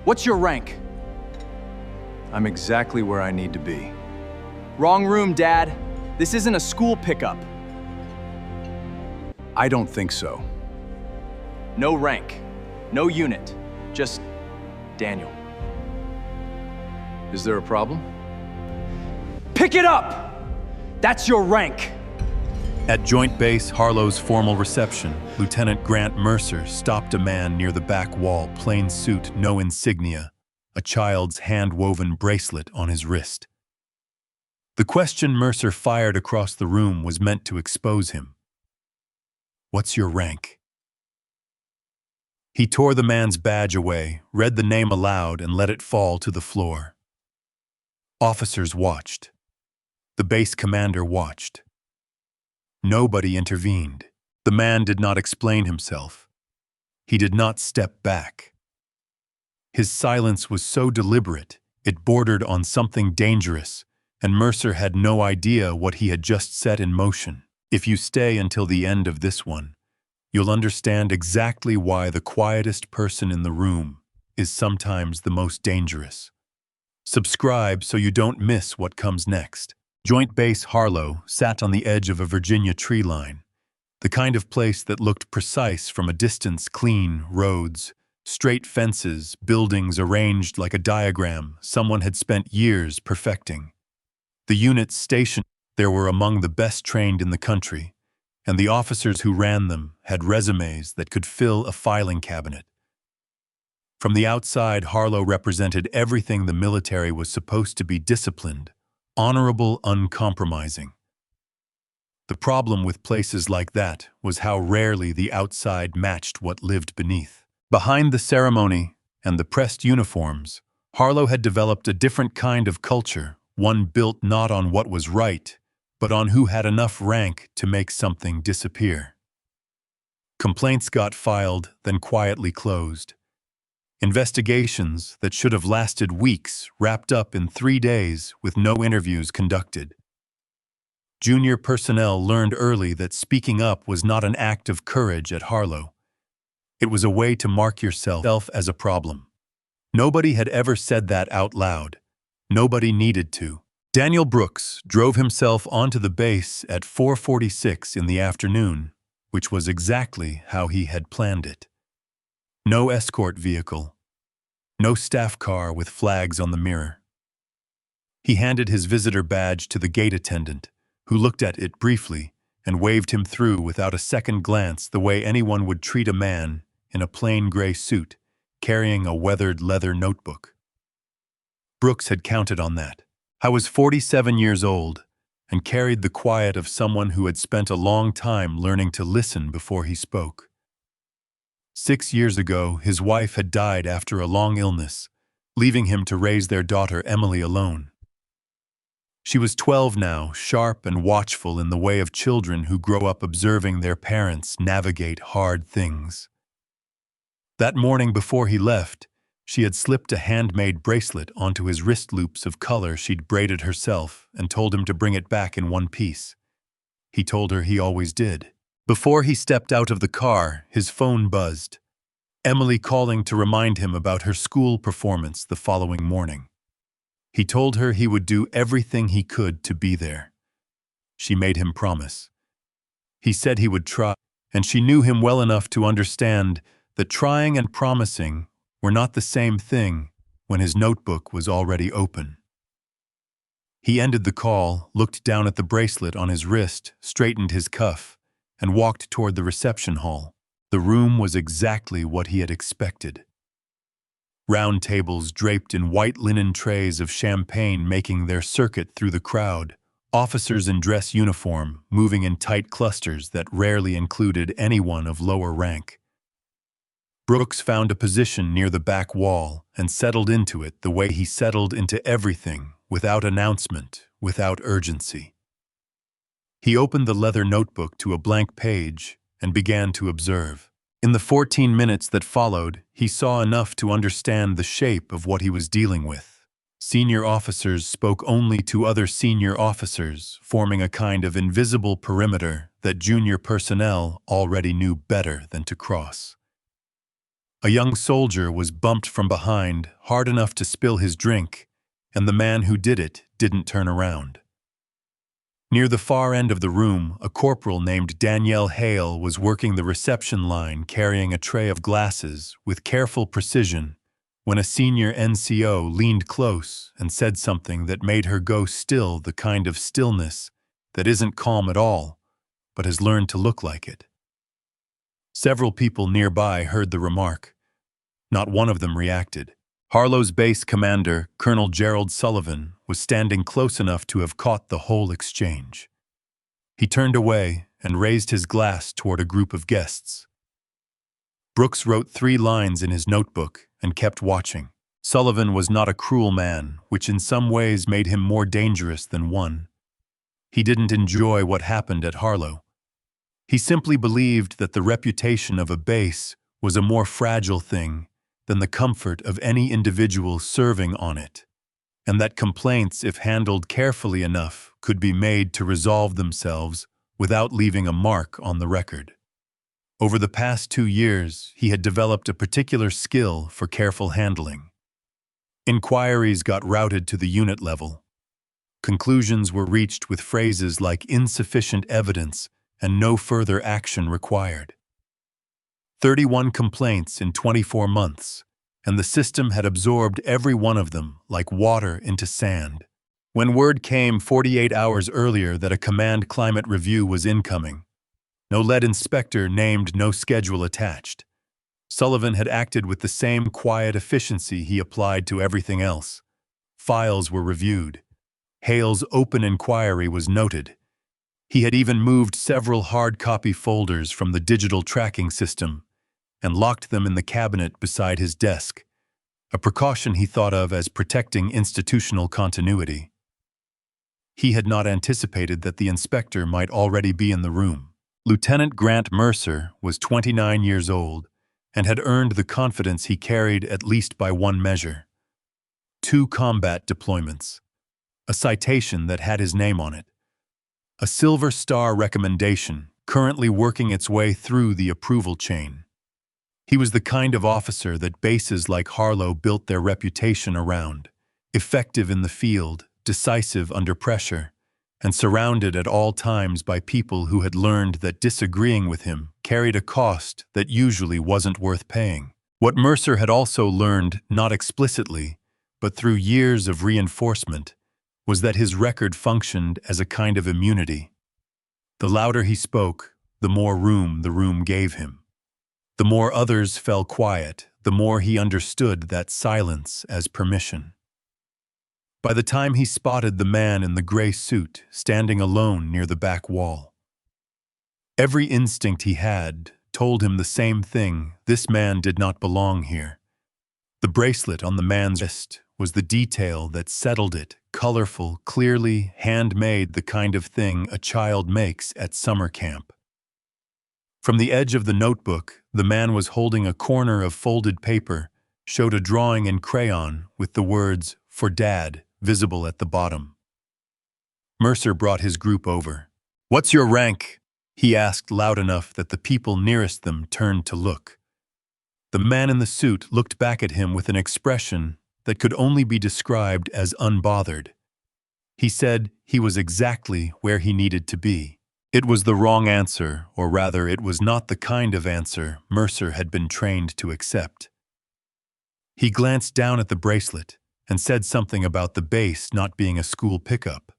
What's your rank? I'm exactly where I need to be. Wrong room, Dad. This isn't a school pickup. I don't think so. No rank, no unit, just Daniel. Is there a problem? Pick it up! That's your rank. At Joint Base Harlow's formal reception, Lieutenant Grant Mercer stopped a man near the back wall, plain suit, no insignia, a child's hand-woven bracelet on his wrist. The question Mercer fired across the room was meant to expose him. What's your rank? He tore the man's badge away, read the name aloud, and let it fall to the floor. Officers watched. The base commander watched. Nobody intervened. The man did not explain himself. He did not step back. His silence was so deliberate, it bordered on something dangerous, and Mercer had no idea what he had just set in motion. If you stay until the end of this one, you'll understand exactly why the quietest person in the room is sometimes the most dangerous. Subscribe so you don't miss what comes next. Joint Base Harlow sat on the edge of a Virginia tree line, the kind of place that looked precise from a distance: clean roads, straight fences, buildings arranged like a diagram someone had spent years perfecting. The units stationed there were among the best trained in the country, and the officers who ran them had resumes that could fill a filing cabinet. From the outside, Harlow represented everything the military was supposed to be: disciplined, honorable, uncompromising. The problem with places like that was how rarely the outside matched what lived beneath. Behind the ceremony and the pressed uniforms, Harlow had developed a different kind of culture, one built not on what was right, but on who had enough rank to make something disappear. Complaints got filed, then quietly closed. Investigations that should have lasted weeks wrapped up in 3 days with no interviews conducted. Junior personnel learned early that speaking up was not an act of courage at Harlow. It was a way to mark yourself as a problem. Nobody had ever said that out loud. Nobody needed to. Daniel Brooks drove himself onto the base at 4:46 in the afternoon, which was exactly how he had planned it. No escort vehicle. No staff car with flags on the mirror. He handed his visitor badge to the gate attendant, who looked at it briefly and waved him through without a second glance, the way anyone would treat a man in a plain gray suit, carrying a weathered leather notebook. Brooks had counted on that. I was 47 years old and carried the quiet of someone who had spent a long time learning to listen before he spoke. 6 years ago, his wife had died after a long illness, leaving him to raise their daughter Emily alone. She was 12 now, sharp and watchful in the way of children who grow up observing their parents navigate hard things. That morning before he left, she had slipped a handmade bracelet onto his wrist loops of color she'd braided herself and told him to bring it back in one piece. He told her he always did. Before he stepped out of the car, his phone buzzed. Emily calling to remind him about her school performance the following morning. He told her he would do everything he could to be there. She made him promise. He said he would try, and she knew him well enough to understand that trying and promising were not the same thing when his notebook was already open. He ended the call, looked down at the bracelet on his wrist, straightened his cuff, and walked toward the reception hall. The room was exactly what he had expected. Round tables draped in white linen trays of champagne making their circuit through the crowd, officers in dress uniform moving in tight clusters that rarely included anyone of lower rank. Brooks found a position near the back wall and settled into it the way he settled into everything, without announcement, without urgency. He opened the leather notebook to a blank page and began to observe. In the 14 minutes that followed, he saw enough to understand the shape of what he was dealing with. Senior officers spoke only to other senior officers, forming a kind of invisible perimeter that junior personnel already knew better than to cross. A young soldier was bumped from behind hard enough to spill his drink, and the man who did it didn't turn around. Near the far end of the room, a corporal named Danielle Hale was working the reception line carrying a tray of glasses with careful precision when a senior NCO leaned close and said something that made her go still, the kind of stillness that isn't calm at all, but has learned to look like it. Several people nearby heard the remark. Not one of them reacted. Harlow's base commander, Colonel Gerald Sullivan, was standing close enough to have caught the whole exchange. He turned away and raised his glass toward a group of guests. Brooks wrote 3 lines in his notebook and kept watching. Sullivan was not a cruel man, which in some ways made him more dangerous than one. He didn't enjoy what happened at Harlow. He simply believed that the reputation of a base was a more fragile thing than the comfort of any individual serving on it, and that complaints, if handled carefully enough, could be made to resolve themselves without leaving a mark on the record. Over the past 2 years, he had developed a particular skill for careful handling. Inquiries got routed to the unit level. Conclusions were reached with phrases like insufficient evidence and no further action required. 31 complaints in 24 months, and the system had absorbed every one of them like water into sand. When word came 48 hours earlier that a command climate review was incoming, no lead inspector named, no schedule attached. Sullivan had acted with the same quiet efficiency he applied to everything else. Files were reviewed. Hale's open inquiry was noted. He had even moved several hard copy folders from the digital tracking system and locked them in the cabinet beside his desk, a precaution he thought of as protecting institutional continuity. He had not anticipated that the inspector might already be in the room. Lieutenant Grant Mercer was 29 years old and had earned the confidence he carried at least by one measure: 2 combat deployments, a citation that had his name on it, a Silver Star recommendation currently working its way through the approval chain. He was the kind of officer that bases like Harlow built their reputation around: effective in the field, decisive under pressure, and surrounded at all times by people who had learned that disagreeing with him carried a cost that usually wasn't worth paying. What Mercer had also learned, not explicitly, but through years of reinforcement, was that his record functioned as a kind of immunity. The louder he spoke, the more room the room gave him. The more others fell quiet, the more he understood that silence as permission. By the time he spotted the man in the gray suit standing alone near the back wall, every instinct he had told him the same thing: this man did not belong here. The bracelet on the man's wrist was the detail that settled it: colorful, clearly handmade, the kind of thing a child makes at summer camp. From the edge of the notebook, the man was holding a corner of folded paper, showed a drawing in crayon with the words "For Dad" visible at the bottom. Mercer brought his group over. "What's your rank?" he asked loud enough that the people nearest them turned to look. The man in the suit looked back at him with an expression that could only be described as unbothered. He said he was exactly where he needed to be. It was the wrong answer, or rather, it was not the kind of answer Mercer had been trained to accept. He glanced down at the bracelet and said something about the base not being a school pickup.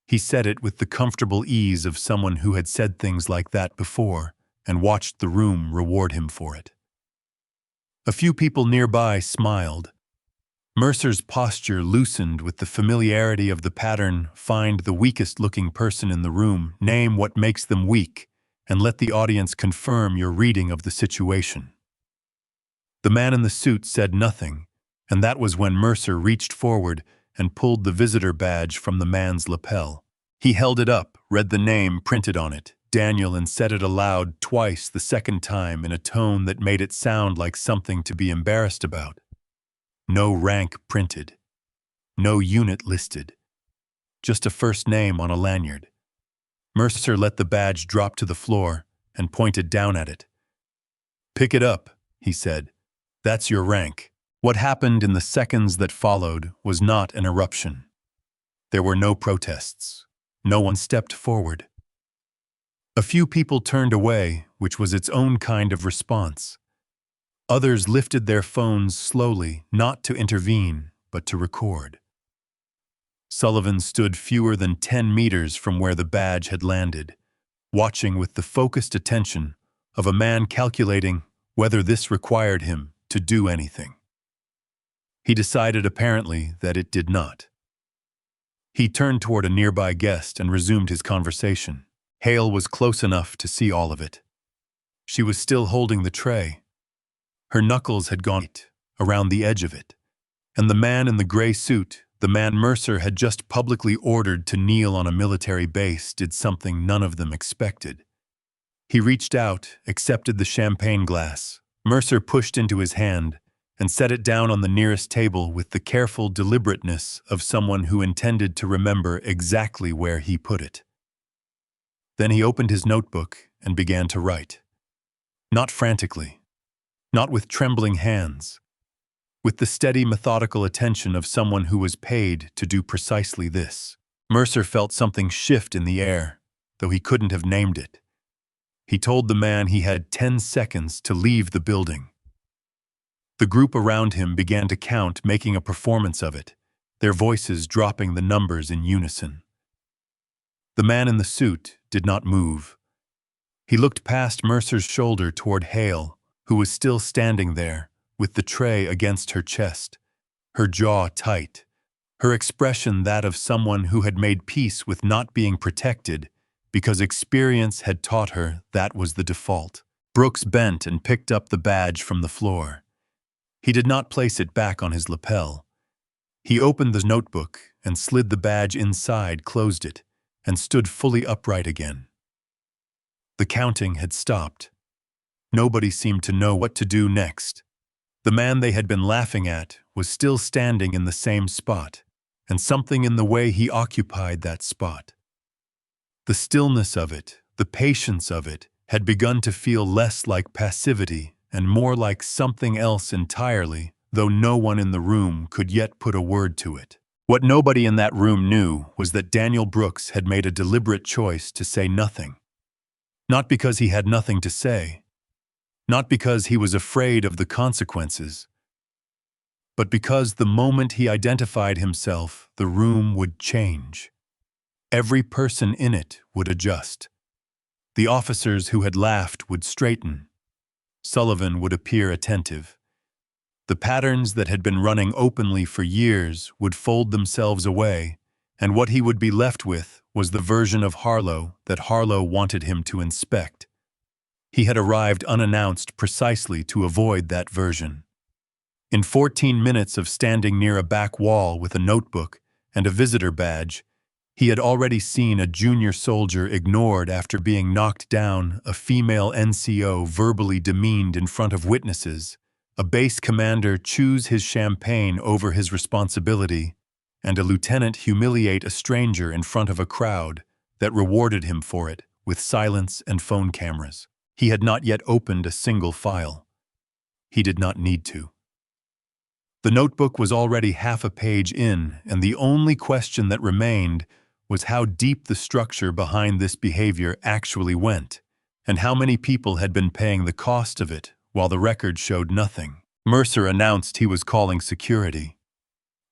He said it with the comfortable ease of someone who had said things like that before and watched the room reward him for it. A few people nearby smiled. Mercer's posture loosened with the familiarity of the pattern: find the weakest-looking person in the room, name what makes them weak, and let the audience confirm your reading of the situation. The man in the suit said nothing, and that was when Mercer reached forward and pulled the visitor badge from the man's lapel. He held it up, read the name printed on it, Daniel, and said it aloud twice, the second time in a tone that made it sound like something to be embarrassed about. No rank printed. No unit listed. Just a first name on a lanyard. Mercer let the badge drop to the floor and pointed down at it. "Pick it up," he said, That's your rank. What happened in the seconds that followed was not an eruption. There were no protests. No one stepped forward. A few people turned away, which was its own kind of response. Others lifted their phones slowly, not to intervene, but to record. Sullivan stood fewer than 10 meters from where the badge had landed, watching with the focused attention of a man calculating whether this required him to do anything. He decided apparently that it did not. He turned toward a nearby guest and resumed his conversation. Hale was close enough to see all of it. She was still holding the tray. Her knuckles had gone around the edge of it, and the man in the gray suit, the man Mercer had just publicly ordered to kneel on a military base, did something none of them expected. He reached out, accepted the champagne glass. Mercer pushed into his hand and set it down on the nearest table with the careful deliberateness of someone who intended to remember exactly where he put it. Then he opened his notebook and began to write. Not frantically, not with trembling hands, with the steady, methodical attention of someone who was paid to do precisely this. Mercer felt something shift in the air, though he couldn't have named it. He told the man he had 10 seconds to leave the building. The group around him began to count, making a performance of it, their voices dropping the numbers in unison. The man in the suit did not move. He looked past Mercer's shoulder toward Hale, who was still standing there, with the tray against her chest, her jaw tight, her expression that of someone who had made peace with not being protected because experience had taught her that was the default. Brooks bent and picked up the badge from the floor. He did not place it back on his lapel. He opened the notebook and slid the badge inside, closed it, and stood fully upright again. The counting had stopped. Nobody seemed to know what to do next. The man they had been laughing at was still standing in the same spot, and something in the way he occupied that spot. The stillness of it, the patience of it, had begun to feel less like passivity and more like something else entirely, though no one in the room could yet put a word to it. What nobody in that room knew was that Daniel Brooks had made a deliberate choice to say nothing. Not because he had nothing to say, not because he was afraid of the consequences, but because the moment he identified himself, the room would change. Every person in it would adjust. The officers who had laughed would straighten. Sullivan would appear attentive. The patterns that had been running openly for years would fold themselves away, and what he would be left with was the version of Harlow that Harlow wanted him to inspect. He had arrived unannounced precisely to avoid that version. In 14 minutes of standing near a back wall with a notebook and a visitor badge, he had already seen a junior soldier ignored after being knocked down, a female NCO verbally demeaned in front of witnesses, a base commander choose his champagne over his responsibility, and a lieutenant humiliate a stranger in front of a crowd that rewarded him for it with silence and phone cameras. He had not yet opened a single file. He did not need to. The notebook was already half a page in, and the only question that remained was how deep the structure behind this behavior actually went, and how many people had been paying the cost of it while the record showed nothing. Mercer announced he was calling security.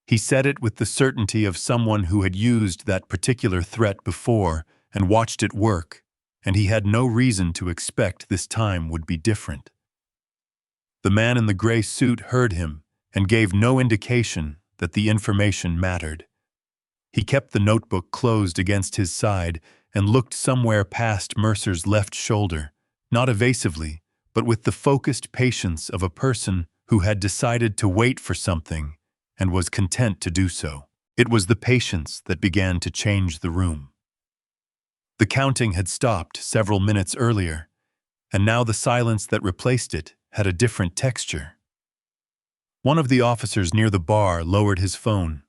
He said it with the certainty of someone who had used that particular threat before and watched it work, and he had no reason to expect this time would be different. The man in the gray suit heard him and gave no indication that the information mattered. He kept the notebook closed against his side and looked somewhere past Mercer's left shoulder, not evasively, but with the focused patience of a person who had decided to wait for something and was content to do so. It was the patience that began to change the room. The counting had stopped several minutes earlier, and now the silence that replaced it had a different texture. One of the officers near the bar lowered his phone.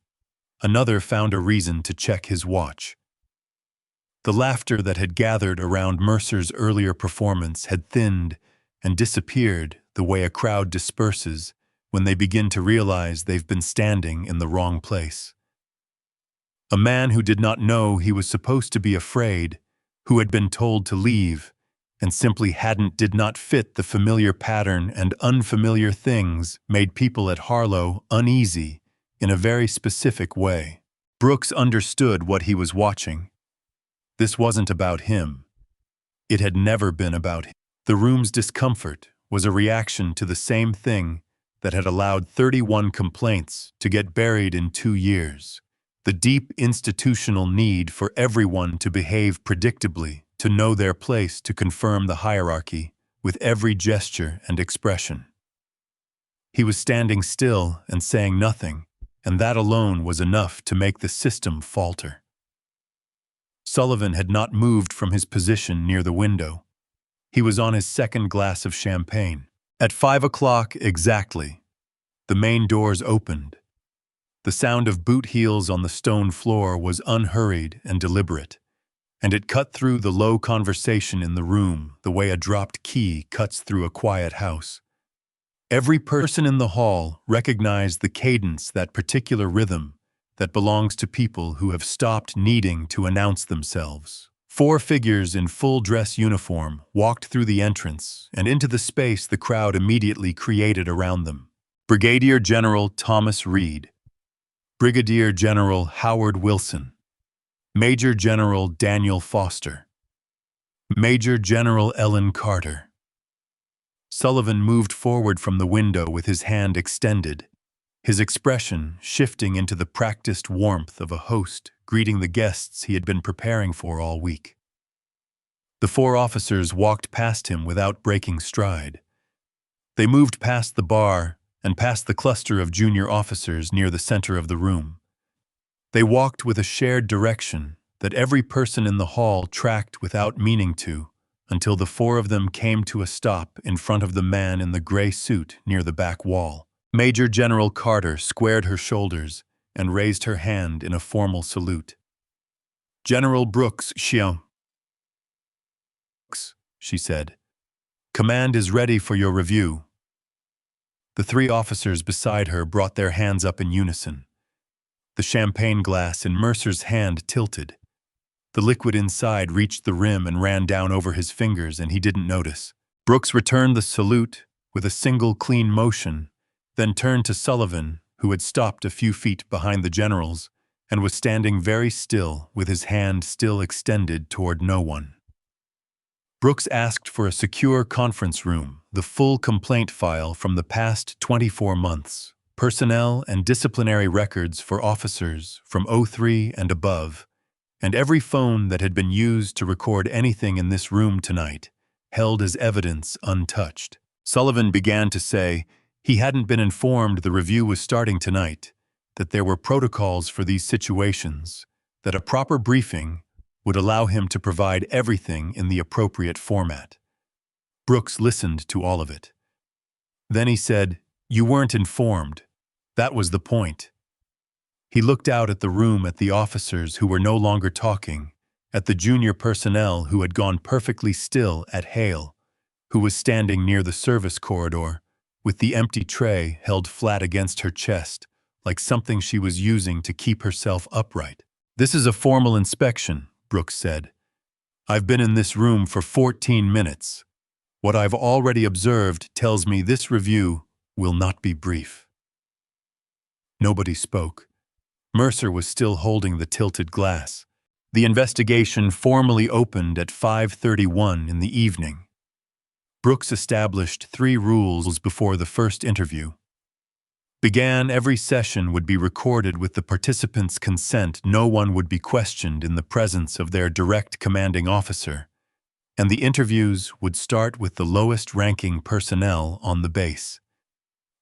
Another found a reason to check his watch. The laughter that had gathered around Mercer's earlier performance had thinned and disappeared the way a crowd disperses when they begin to realize they've been standing in the wrong place. A man who did not know he was supposed to be afraid, who had been told to leave, and simply did not fit the familiar pattern, and unfamiliar things made people at Harlow uneasy in a very specific way. Brooks understood what he was watching. This wasn't about him. It had never been about him. The room's discomfort was a reaction to the same thing that had allowed 31 complaints to get buried in 2 years. The deep institutional need for everyone to behave predictably, to know their place, to confirm the hierarchy with every gesture and expression. He was standing still and saying nothing, and that alone was enough to make the system falter. Sullivan had not moved from his position near the window. He was on his second glass of champagne. At 5 o'clock exactly, the main doors opened. The sound of boot heels on the stone floor was unhurried and deliberate, and it cut through the low conversation in the room the way a dropped key cuts through a quiet house. Every person in the hall recognized the cadence, that particular rhythm that belongs to people who have stopped needing to announce themselves. 4 figures in full dress uniform walked through the entrance and into the space the crowd immediately created around them. Brigadier General Thomas Reed, Brigadier General Howard Wilson, Major General Daniel Foster, Major General Ellen Carter. Sullivan moved forward from the window with his hand extended, his expression shifting into the practiced warmth of a host greeting the guests he had been preparing for all week. The 4 officers walked past him without breaking stride. They moved past the bar and past the cluster of junior officers near the center of the room. They walked with a shared direction that every person in the hall tracked without meaning to, until the 4 of them came to a stop in front of the man in the gray suit near the back wall. Major General Carter squared her shoulders and raised her hand in a formal salute. "General Brooks, she said. "Command is ready for your review." The 3 officers beside her brought their hands up in unison. The champagne glass in Mercer's hand tilted. The liquid inside reached the rim and ran down over his fingers, and he didn't notice. Brooks returned the salute with a single clean motion, then turned to Sullivan, who had stopped a few feet behind the generals and was standing very still with his hand still extended toward no one. Brooks asked for a secure conference room, the full complaint file from the past 24 months, personnel and disciplinary records for officers from 03 and above, and every phone that had been used to record anything in this room tonight, held as evidence untouched. Sullivan began to say he hadn't been informed the review was starting tonight, that there were protocols for these situations, that a proper briefing would allow him to provide everything in the appropriate format. Brooks listened to all of it. Then he said, "You weren't informed. That was the point." He looked out at the room, at the officers who were no longer talking, at the junior personnel who had gone perfectly still, at Hale, who was standing near the service corridor, with the empty tray held flat against her chest, like something she was using to keep herself upright. "This is a formal inspection," Brooks said. "I've been in this room for 14 minutes. What I've already observed tells me this review will not be brief." Nobody spoke. Mercer was still holding the tilted glass. The investigation formally opened at 5:31 in the evening. Brooks established 3 rules before the first interview. Every session would be recorded with the participants' consent. No one would be questioned in the presence of their direct commanding officer, and the interviews would start with the lowest-ranking personnel on the base.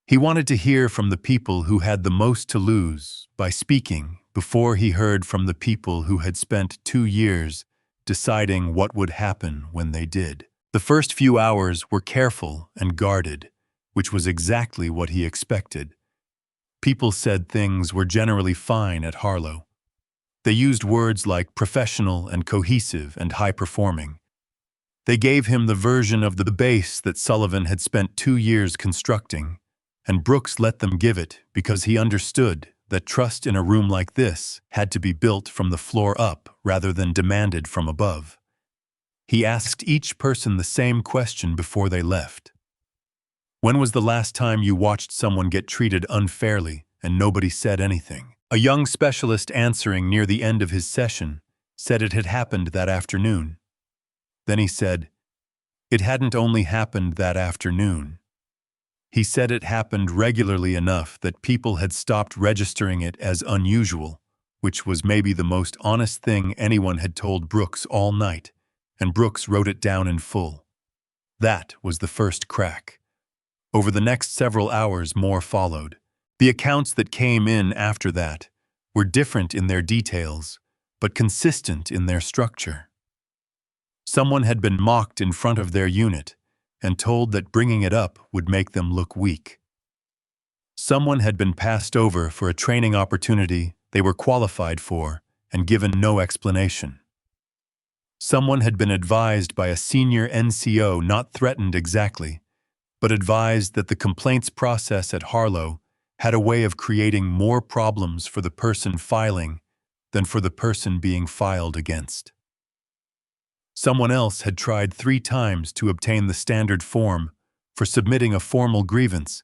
He wanted to hear from the people who had the most to lose by speaking before he heard from the people who had spent 2 years deciding what would happen when they did. The first few hours were careful and guarded, which was exactly what he expected. People said things were generally fine at Harlow. They used words like professional and cohesive and high-performing. They gave him the version of the base that Sullivan had spent 2 years constructing, and Brooks let them give it because he understood that trust in a room like this had to be built from the floor up rather than demanded from above. He asked each person the same question before they left. When was the last time you watched someone get treated unfairly and nobody said anything? A young specialist answering near the end of his session said it had happened that afternoon. Then he said, it hadn't only happened that afternoon. He said it happened regularly enough that people had stopped registering it as unusual, which was maybe the most honest thing anyone had told Brooks all night, and Brooks wrote it down in full. That was the first crack. Over the next several hours, more followed. The accounts that came in after that were different in their details, but consistent in their structure. Someone had been mocked in front of their unit and told that bringing it up would make them look weak. Someone had been passed over for a training opportunity they were qualified for and given no explanation. Someone had been advised by a senior NCO, not threatened exactly, but advised that the complaints process at Harlow had a way of creating more problems for the person filing than for the person being filed against. Someone else had tried 3 times to obtain the standard form for submitting a formal grievance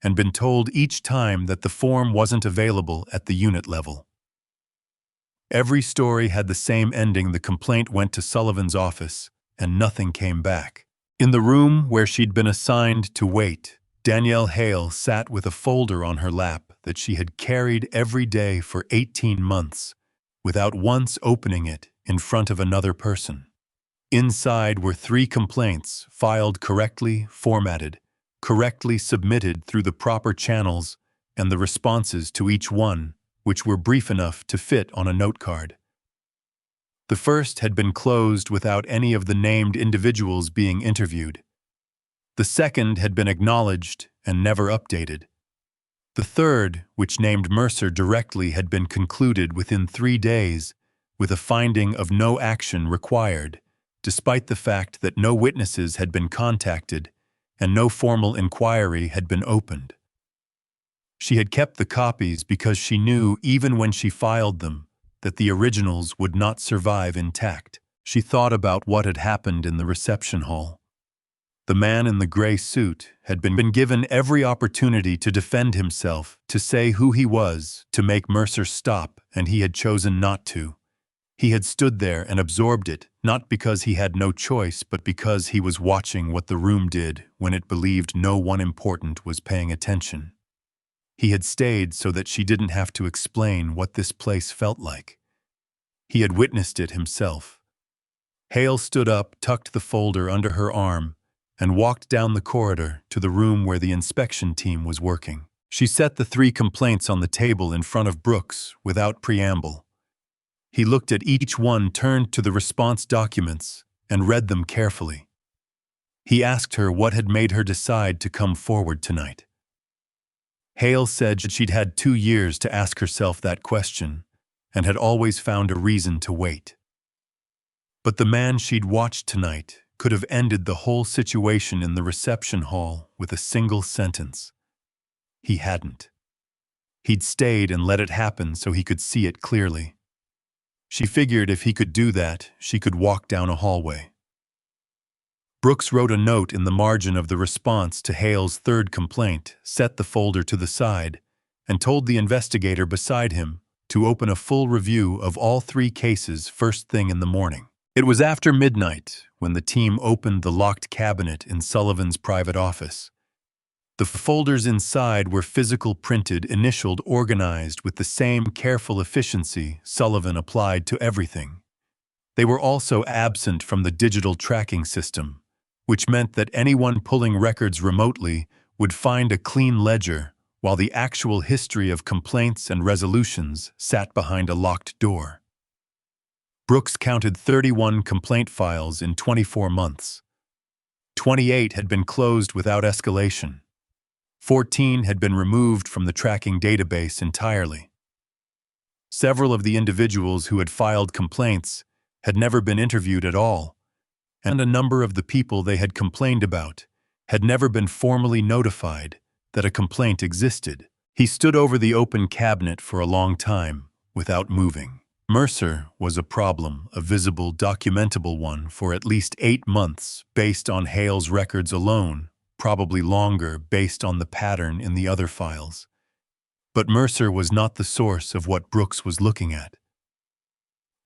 and been told each time that the form wasn't available at the unit level. Every story had the same ending. The complaint went to Sullivan's office and nothing came back. In the room where she'd been assigned to wait, Danielle Hale sat with a folder on her lap that she had carried every day for 18 months without once opening it in front of another person. Inside were 3 complaints, filed correctly, formatted, correctly submitted through the proper channels, and the responses to each one, which were brief enough to fit on a note card. The first had been closed without any of the named individuals being interviewed. The second had been acknowledged and never updated. The third, which named Mercer directly, had been concluded within 3 days with a finding of no action required, despite the fact that no witnesses had been contacted and no formal inquiry had been opened. She had kept the copies because she knew, even when she filed them, that the originals would not survive intact. She thought about what had happened in the reception hall. The man in the gray suit had been given every opportunity to defend himself, to say who he was, to make Mercer stop, and he had chosen not to. He had stood there and absorbed it, not because he had no choice, but because he was watching what the room did when it believed no one important was paying attention. He had stayed so that she didn't have to explain what this place felt like. He had witnessed it himself. Hale stood up, tucked the folder under her arm, and walked down the corridor to the room where the inspection team was working. She set the 3 complaints on the table in front of Brooks without preamble. He looked at each one, turned to the response documents, and read them carefully. He asked her what had made her decide to come forward tonight. Hale said she'd had 2 years to ask herself that question and had always found a reason to wait. But the man she'd watched tonight could have ended the whole situation in the reception hall with a single sentence. He hadn't. He'd stayed and let it happen so he could see it clearly. She figured if he could do that, she could walk down a hallway. Brooks wrote a note in the margin of the response to Hale's 3rd complaint, set the folder to the side, and told the investigator beside him to open a full review of all 3 cases first thing in the morning. It was after midnight when the team opened the locked cabinet in Sullivan's private office. The folders inside were physical, printed, initialed, organized with the same careful efficiency Sullivan applied to everything. They were also absent from the digital tracking system, which meant that anyone pulling records remotely would find a clean ledger, while the actual history of complaints and resolutions sat behind a locked door. Brooks counted 31 complaint files in 24 months. 28 had been closed without escalation. 14 had been removed from the tracking database entirely. Several of the individuals who had filed complaints had never been interviewed at all, and a number of the people they had complained about had never been formally notified that a complaint existed. He stood over the open cabinet for a long time, without moving. Mercer was a problem, a visible, documentable one, for at least 8 months, based on Hale's records alone, probably longer based on the pattern in the other files. But Mercer was not the source of what Brooks was looking at.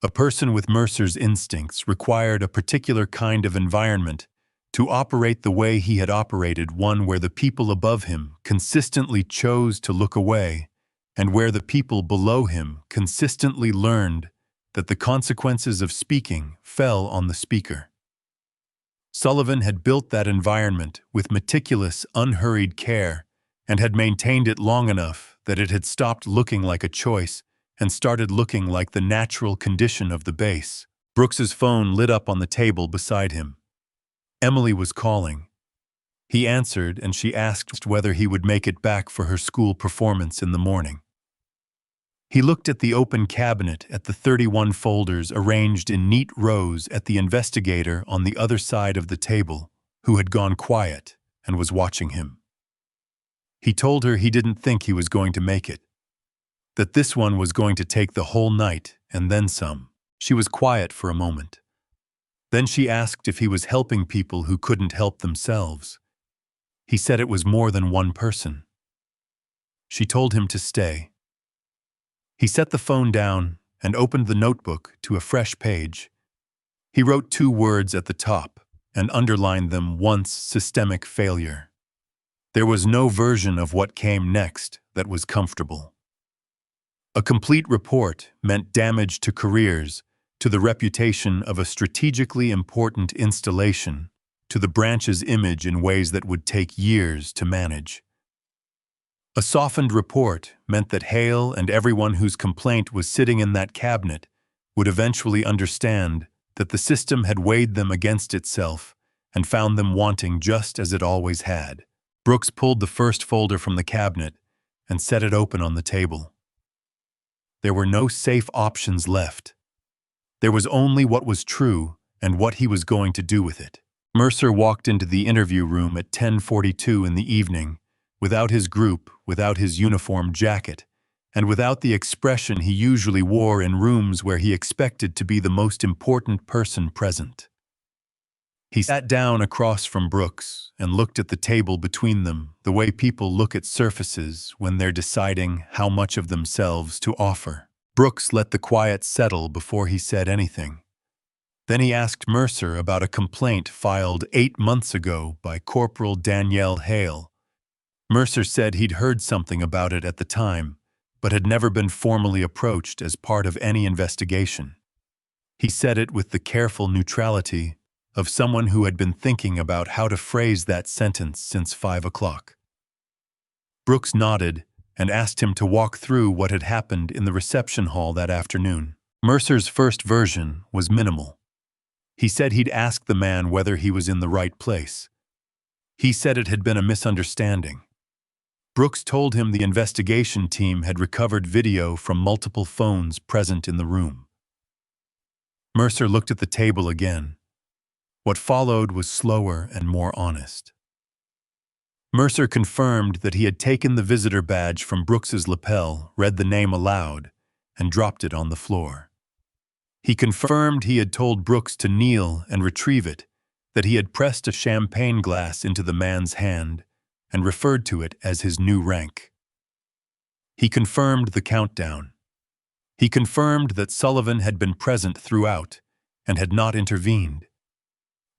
A person with Mercer's instincts required a particular kind of environment to operate the way he had operated, one where the people above him consistently chose to look away, and where the people below him consistently learned that the consequences of speaking fell on the speaker. Sullivan had built that environment with meticulous, unhurried care and had maintained it long enough that it had stopped looking like a choice and started looking like the natural condition of the base. Brooks's phone lit up on the table beside him. Emily was calling. He answered, and she asked whether he would make it back for her school performance in the morning. He looked at the open cabinet, at the 31 folders arranged in neat rows, at the investigator on the other side of the table, who had gone quiet and was watching him. He told her he didn't think he was going to make it, that this one was going to take the whole night and then some. She was quiet for a moment. Then she asked if he was helping people who couldn't help themselves. He said it was more than one person. She told him to stay. He set the phone down and opened the notebook to a fresh page. He wrote 2 words at the top and underlined them once: systemic failure. There was no version of what came next that was comfortable. A complete report meant damage to careers, to the reputation of a strategically important installation, to the branch's image in ways that would take years to manage. A softened report meant that Hale and everyone whose complaint was sitting in that cabinet would eventually understand that the system had weighed them against itself and found them wanting just as it always had. Brooks pulled the first folder from the cabinet and set it open on the table. There were no safe options left. There was only what was true and what he was going to do with it. Mercer walked into the interview room at 10:42 in the evening, without his group, without his uniform jacket, and without the expression he usually wore in rooms where he expected to be the most important person present. He sat down across from Brooks and looked at the table between them, the way people look at surfaces when they're deciding how much of themselves to offer. Brooks let the quiet settle before he said anything. Then he asked Mercer about a complaint filed 8 months ago by Corporal Danielle Hale. Mercer said he'd heard something about it at the time, but had never been formally approached as part of any investigation. He said it with the careful neutrality of someone who had been thinking about how to phrase that sentence since 5 o'clock. Brooks nodded and asked him to walk through what had happened in the reception hall that afternoon. Mercer's first version was minimal. He said he'd asked the man whether he was in the right place. He said it had been a misunderstanding. Brooks told him the investigation team had recovered video from multiple phones present in the room. Mercer looked at the table again. What followed was slower and more honest. Mercer confirmed that he had taken the visitor badge from Brooks's lapel, read the name aloud, and dropped it on the floor. He confirmed he had told Brooks to kneel and retrieve it, that he had pressed a champagne glass into the man's hand and referred to it as his new rank. He confirmed the countdown. He confirmed that Sullivan had been present throughout and had not intervened.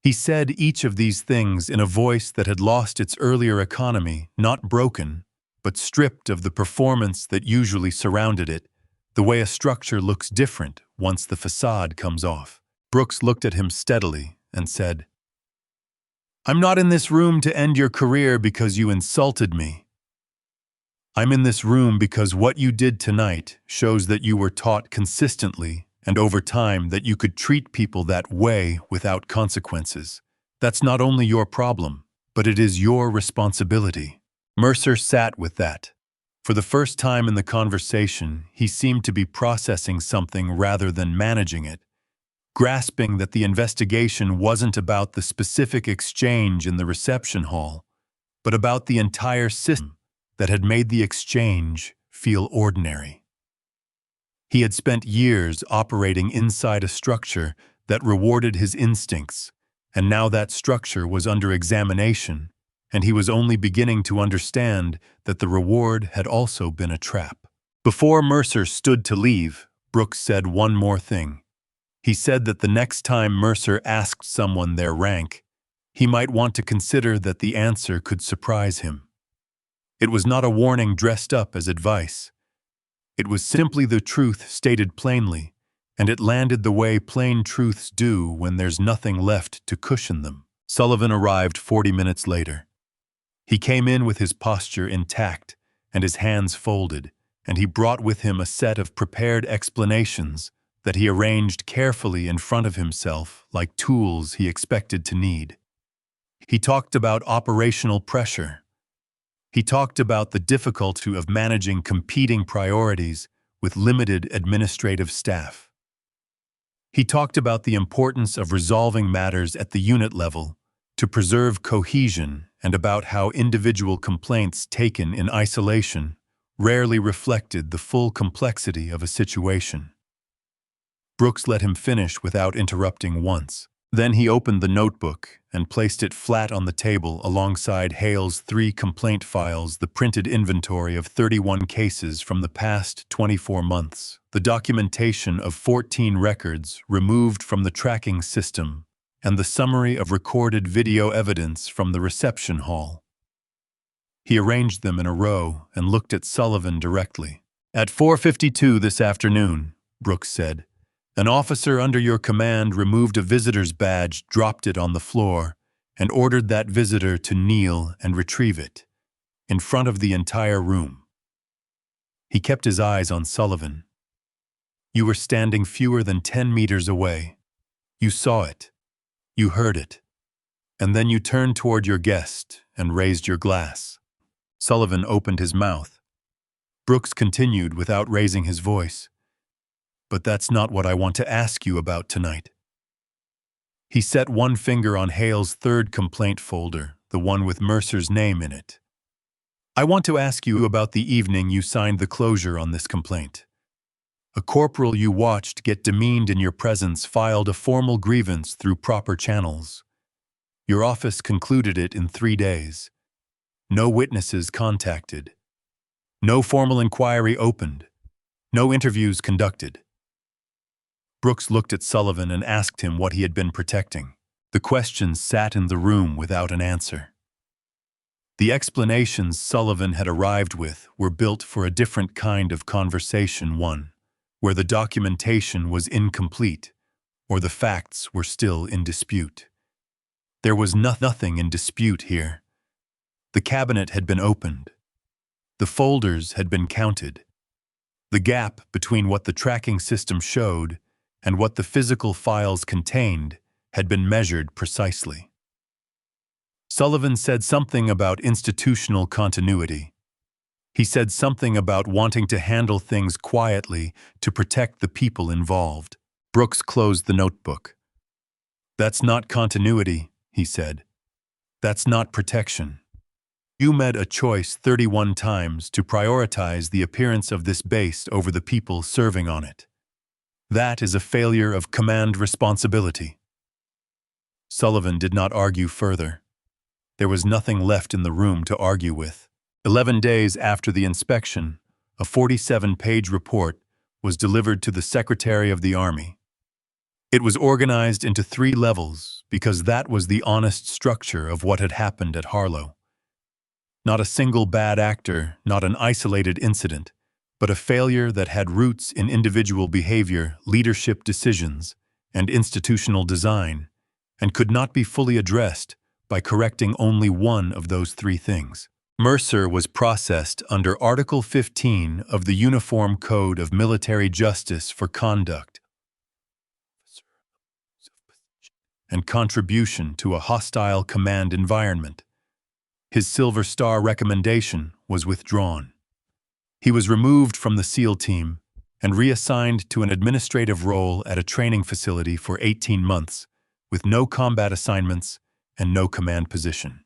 He said each of these things in a voice that had lost its earlier economy, not broken, but stripped of the performance that usually surrounded it, the way a structure looks different once the facade comes off. Brooks looked at him steadily and said, "I'm not in this room to end your career because you insulted me. I'm in this room because what you did tonight shows that you were taught consistently and over time that you could treat people that way without consequences. That's not only your problem, but it is your responsibility." Mercer sat with that. For the first time in the conversation, he seemed to be processing something rather than managing it. grasping that the investigation wasn't about the specific exchange in the reception hall, but about the entire system that had made the exchange feel ordinary. He had spent years operating inside a structure that rewarded his instincts, and now that structure was under examination, and he was only beginning to understand that the reward had also been a trap. Before Mercer stood to leave, Brooks said one more thing. He said that the next time Mercer asked someone their rank, he might want to consider that the answer could surprise him. It was not a warning dressed up as advice. It was simply the truth stated plainly, and it landed the way plain truths do when there's nothing left to cushion them. Sullivan arrived 40 minutes later. He came in with his posture intact and his hands folded, and he brought with him a set of prepared explanations that he arranged carefully in front of himself like tools he expected to need. He talked about operational pressure. He talked about the difficulty of managing competing priorities with limited administrative staff. He talked about the importance of resolving matters at the unit level to preserve cohesion, and about how individual complaints taken in isolation rarely reflected the full complexity of a situation. Brooks let him finish without interrupting once. Then he opened the notebook and placed it flat on the table alongside Hale's 3 complaint files, the printed inventory of 31 cases from the past 24 months, the documentation of 14 records removed from the tracking system, and the summary of recorded video evidence from the reception hall. He arranged them in a row and looked at Sullivan directly. "At 4:52 this afternoon," Brooks said, "an officer under your command removed a visitor's badge, dropped it on the floor, and ordered that visitor to kneel and retrieve it, in front of the entire room." He kept his eyes on Sullivan. "You were standing fewer than 10 meters away. You saw it. You heard it. And then you turned toward your guest and raised your glass." Sullivan opened his mouth. Brooks continued without raising his voice. "But that's not what I want to ask you about tonight." He set one finger on Hale's 3rd complaint folder, the one with Mercer's name in it. "I want to ask you about the evening you signed the closure on this complaint. A corporal you watched get demeaned in your presence filed a formal grievance through proper channels. Your office concluded it in 3 days. No witnesses contacted. No formal inquiry opened. No interviews conducted." Brooks looked at Sullivan and asked him what he had been protecting. The questions sat in the room without an answer. The explanations Sullivan had arrived with were built for a different kind of conversation, one where the documentation was incomplete or the facts were still in dispute. There was nothing in dispute here. The cabinet had been opened. The folders had been counted. The gap between what the tracking system showed and what the physical files contained had been measured precisely. Sullivan said something about institutional continuity. He said something about wanting to handle things quietly to protect the people involved. Brooks closed the notebook. "That's not continuity," he said. "That's not protection. You made a choice 31 times to prioritize the appearance of this base over the people serving on it. That is a failure of command responsibility." Sullivan did not argue further. There was nothing left in the room to argue with. 11 days after the inspection, a 47-page report was delivered to the Secretary of the Army. It was organized into 3 levels because that was the honest structure of what had happened at Harlow. Not a single bad actor, not an isolated incident, but a failure that had roots in individual behavior, leadership decisions, and institutional design, and could not be fully addressed by correcting only one of those 3 things. Mercer was processed under Article 15 of the Uniform Code of Military Justice for conduct and contribution to a hostile command environment. His Silver Star recommendation was withdrawn. He was removed from the SEAL team and reassigned to an administrative role at a training facility for 18 months, with no combat assignments and no command position.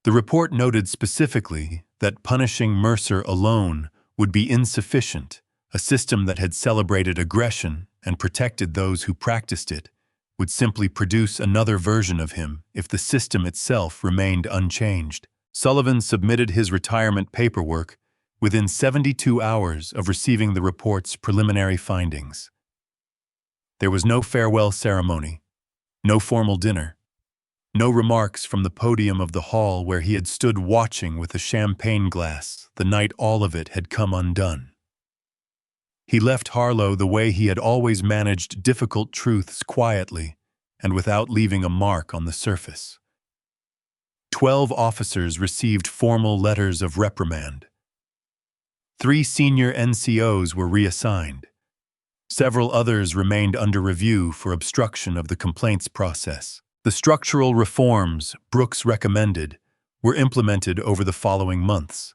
The report noted specifically that punishing Mercer alone would be insufficient. A system that had celebrated aggression and protected those who practiced it would simply produce another version of him if the system itself remained unchanged. Sullivan submitted his retirement paperwork within 72 hours of receiving the report's preliminary findings. There was no farewell ceremony, no formal dinner, no remarks from the podium of the hall where he had stood watching with a champagne glass the night all of it had come undone. He left Harlow the way he had always managed difficult truths quietly and without leaving a mark on the surface. 12 officers received formal letters of reprimand. 3 senior NCOs were reassigned. Several others remained under review for obstruction of the complaints process. The structural reforms Brooks recommended were implemented over the following months.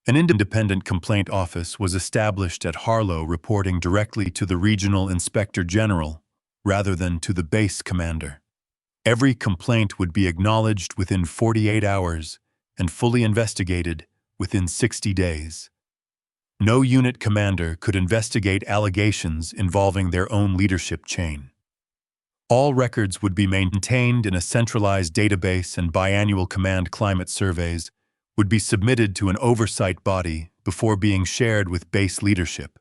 An independent complaint office was established at Harlow, reporting directly to the Regional Inspector General rather than to the base commander. Every complaint would be acknowledged within 48 hours and fully investigated within 60 days. No unit commander could investigate allegations involving their own leadership chain. All records would be maintained in a centralized database, and biannual command climate surveys would be submitted to an oversight body before being shared with base leadership.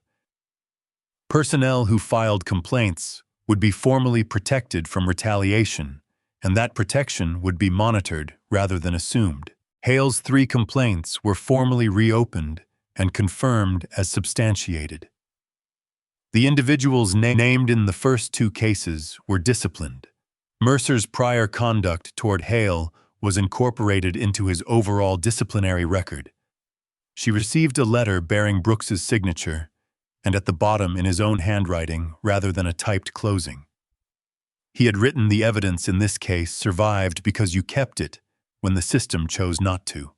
Personnel who filed complaints would be formally protected from retaliation, and that protection would be monitored rather than assumed. Hale's 3 complaints were formally reopened and confirmed as substantiated. The individuals named in the first 2 cases were disciplined. Mercer's prior conduct toward Hale was incorporated into his overall disciplinary record. She received a letter bearing Brooks's signature, and at the bottom in his own handwriting rather than a typed closing. He had written, "The evidence in this case survived because you kept it when the system chose not to."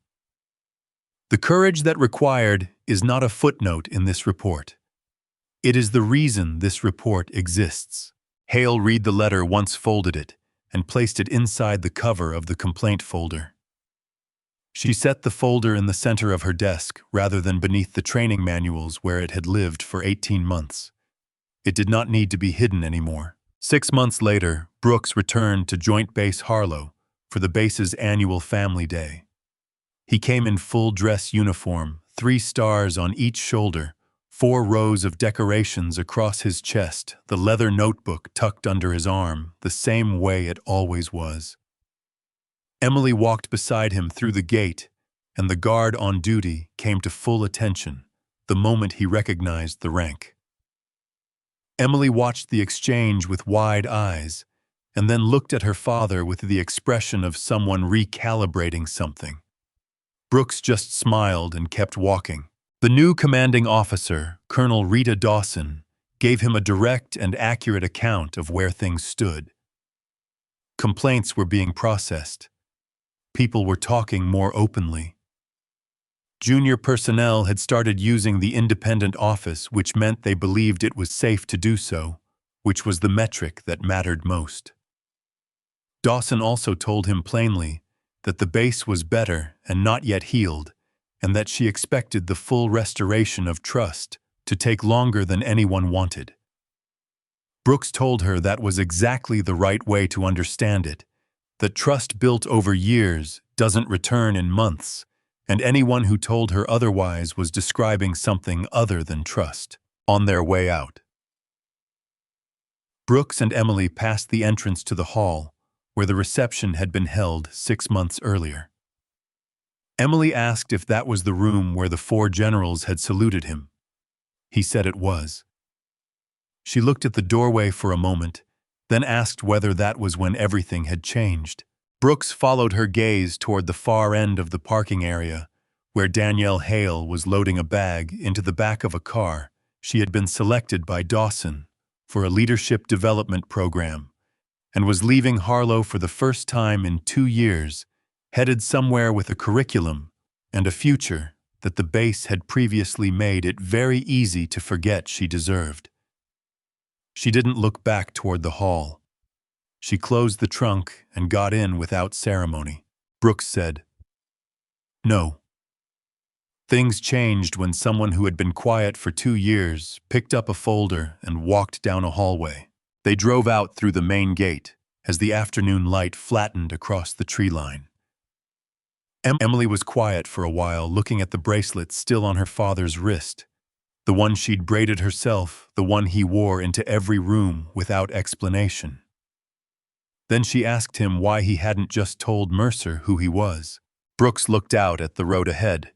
The courage that required is not a footnote in this report. It is the reason this report exists. Hale read the letter, once folded it, and placed it inside the cover of the complaint folder. She set the folder in the center of her desk rather than beneath the training manuals where it had lived for 18 months. It did not need to be hidden anymore. 6 months later, Brooks returned to Joint Base Harlow for the base's annual Family Day. He came in full dress uniform, 3 stars on each shoulder, 4 rows of decorations across his chest, the leather notebook tucked under his arm, the same way it always was. Emily walked beside him through the gate, and the guard on duty came to full attention the moment he recognized the rank. Emily watched the exchange with wide eyes, and then looked at her father with the expression of someone recalibrating something. Brooks just smiled and kept walking. The new commanding officer, Colonel Rita Dawson, gave him a direct and accurate account of where things stood. Complaints were being processed. People were talking more openly. Junior personnel had started using the independent office, which meant they believed it was safe to do so, which was the metric that mattered most. Dawson also told him plainly that the base was better and not yet healed, and that she expected the full restoration of trust to take longer than anyone wanted. Brooks told her that was exactly the right way to understand it, that trust built over years doesn't return in months, and anyone who told her otherwise was describing something other than trust. On their way out, Brooks and Emily passed the entrance to the hall, where the reception had been held 6 months earlier. Emily asked if that was the room where the 4 generals had saluted him. He said it was. She looked at the doorway for a moment, then asked whether that was when everything had changed. Brooks followed her gaze toward the far end of the parking area, where Danielle Hale was loading a bag into the back of a car. She had been selected by Dawson for a leadership development program and was leaving Harlow for the first time in 2 years, headed somewhere with a curriculum and a future that the base had previously made it very easy to forget she deserved. She didn't look back toward the hall. She closed the trunk and got in without ceremony. Brooks said, "No." Things changed when someone who had been quiet for 2 years picked up a folder and walked down a hallway. They drove out through the main gate as the afternoon light flattened across the tree line. Emily was quiet for a while, looking at the bracelet still on her father's wrist, the one she'd braided herself, the one he wore into every room without explanation. Then she asked him why he hadn't just told Mercer who he was. Brooks looked out at the road ahead.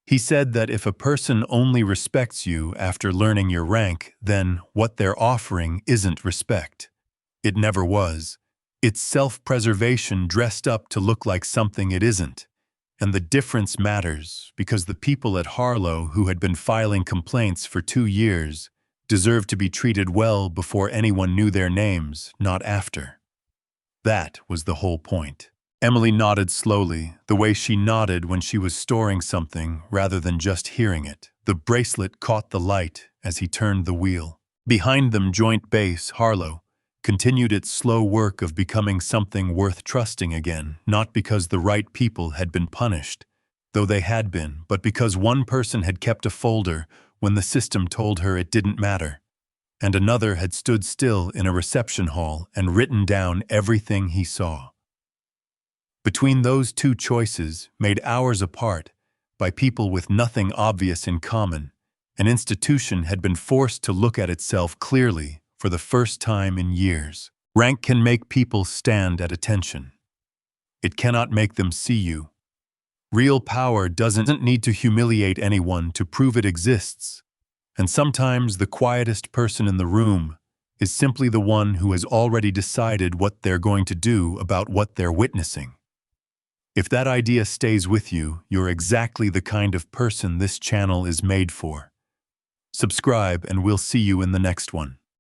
He said that if a person only respects you after learning your rank, then what they're offering isn't respect. It never was. It's self-preservation dressed up to look like something it isn't. And the difference matters because the people at Harlow who had been filing complaints for 2 years deserved to be treated well before anyone knew their names, not after. That was the whole point. Emily nodded slowly, the way she nodded when she was storing something rather than just hearing it. The bracelet caught the light as he turned the wheel. Behind them, Joint Base, Harlow, continued its slow work of becoming something worth trusting again, not because the right people had been punished, though they had been, but because one person had kept a folder when the system told her it didn't matter, and another had stood still in a reception hall and written down everything he saw. Between those two choices, made hours apart, by people with nothing obvious in common, an institution had been forced to look at itself clearly for the first time in years. Rank can make people stand at attention. It cannot make them see you. Real power doesn't need to humiliate anyone to prove it exists. And sometimes the quietest person in the room is simply the one who has already decided what they're going to do about what they're witnessing. If that idea stays with you, you're exactly the kind of person this channel is made for. Subscribe and we'll see you in the next one.